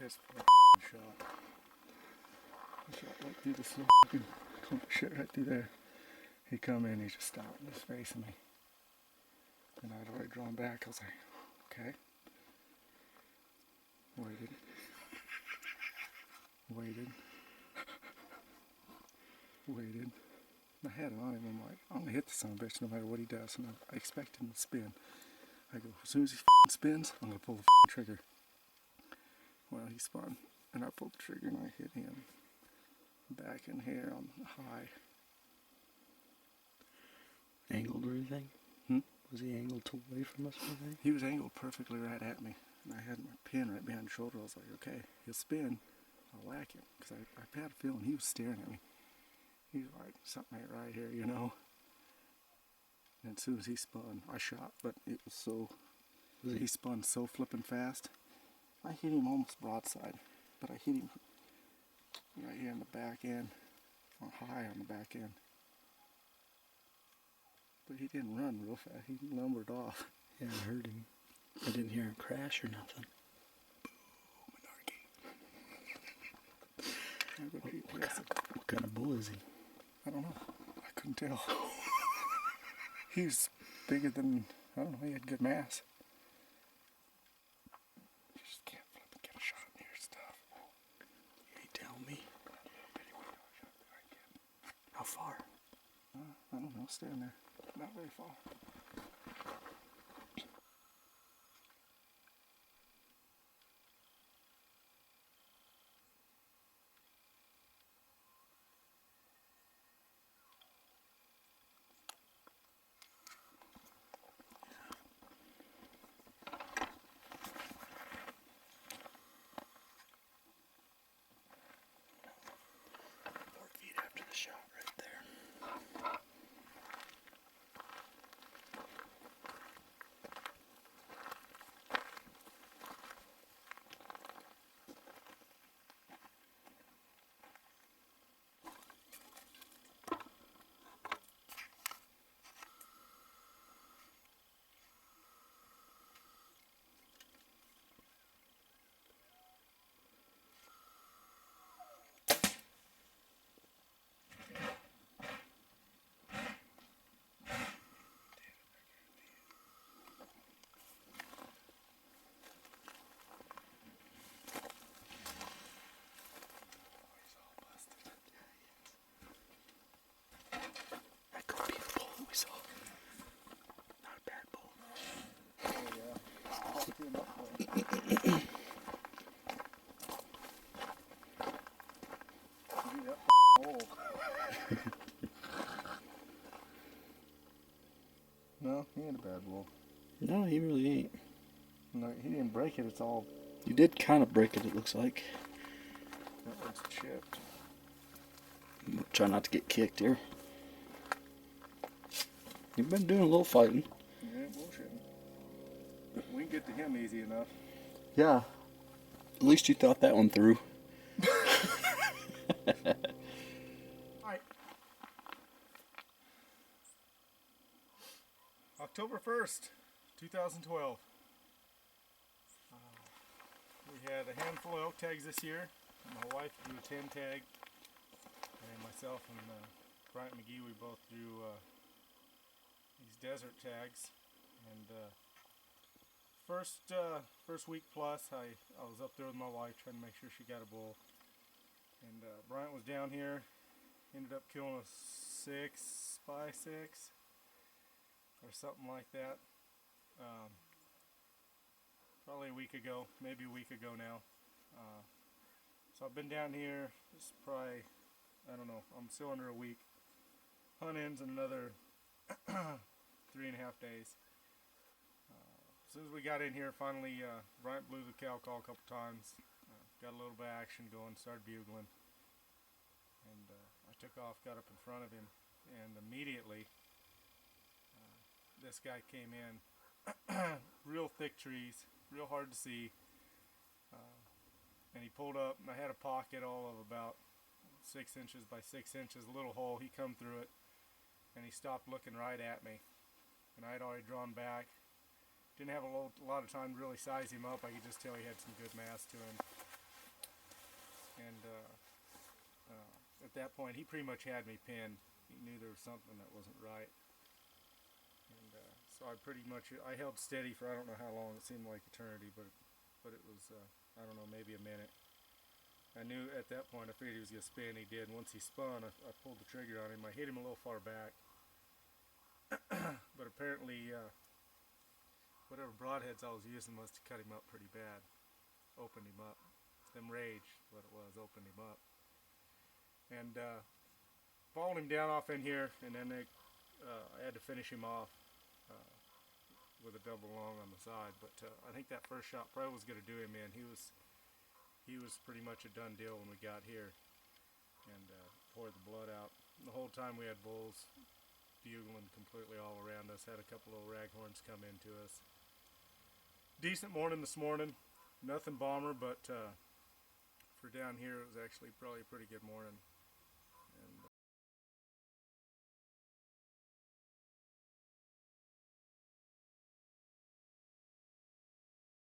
pissed for that shot. I shot right through this little fucking clump of shit right through there. He come in, he just stopped and just facing me. And I'd already drawn back. I was like, okay. Waited. Waited. And I had it on him. I'm like, I'm gonna hit the son of a bitch no matter what he does. And I expect him to spin. I go, as soon as he spins, I'm gonna pull the trigger. Well, he spun, and I pulled the trigger and I hit him back in here on high. Angled or anything? Was he angled away from us or anything? He was angled perfectly right at me. And I had my pin right behind the shoulder. I was like, okay, he'll spin. I'll whack him. Because I had a feeling he was staring at me. He was like, something ain't right here, you know? And as soon as he spun, I shot. But it was so... He spun so flipping fast. I hit him almost broadside. But I hit him right here in the back end. High on the back end. But he didn't run real fast. He lumbered off. Yeah, I heard him. I didn't hear him crash or nothing. What kind of bull is he? I don't know. I couldn't tell. He's bigger than, I don't know, he had good mass. You just can't flip and get a shot near stuff. You tell me. How far? I don't know, stand there. Not very far. After the shot right there. No, he ain't a bad bull. No, he really ain't. No, he didn't break it, it's all... You did kind of break it, it looks like. That one's chipped. Try not to get kicked here. You've been doing a little fighting. Yeah, bullshitting. We can get to him easy enough. Yeah. At least you thought that one through. Alright. October 1st, 2012. We had a handful of elk tags this year. My wife drew a 10 tag, and myself and Bryant McGee, we both drew these desert tags. And first week plus, I was up there with my wife trying to make sure she got a bull. And Bryant was down here, ended up killing a 6x6 or something like that. Probably a week ago, maybe a week ago now. So I've been down here, it's probably, I don't know, I'm still under a week. Hunt ends in another 3.5 days. As soon as we got in here, finally, Bryant blew the cow call a couple times. Got a little bit of action going, started bugling. And I took off, got up in front of him, and immediately this guy came in. Real thick trees, real hard to see. And he pulled up, and I had a pocket all of about 6 inches by 6 inches, a little hole. He come through it, and he stopped looking right at me. And I had already drawn back. Didn't have a lot of time to really size him up. I could just tell he had some good mass to him. and at that point he pretty much had me pinned. He knew there was something that wasn't right, and so I held steady for I don't know how long. It seemed like eternity, but it was I don't know, maybe a minute. I knew at that point I figured he was gonna spin. He did. Once he spun, I pulled the trigger on him. I hit him a little far back, but apparently whatever broadheads I was using must have cut him up pretty bad. Opened him up. Them rage, what it was, opened him up. And followed him down off in here, and then I had to finish him off with a double long on the side. But I think that first shot probably was going to do him in. He was pretty much a done deal when we got here, and poured the blood out. And the whole time we had bulls bugling completely all around us. Had a couple little raghorns come into us. Decent morning this morning. Nothing bomber, but for down here it was actually probably a pretty good morning.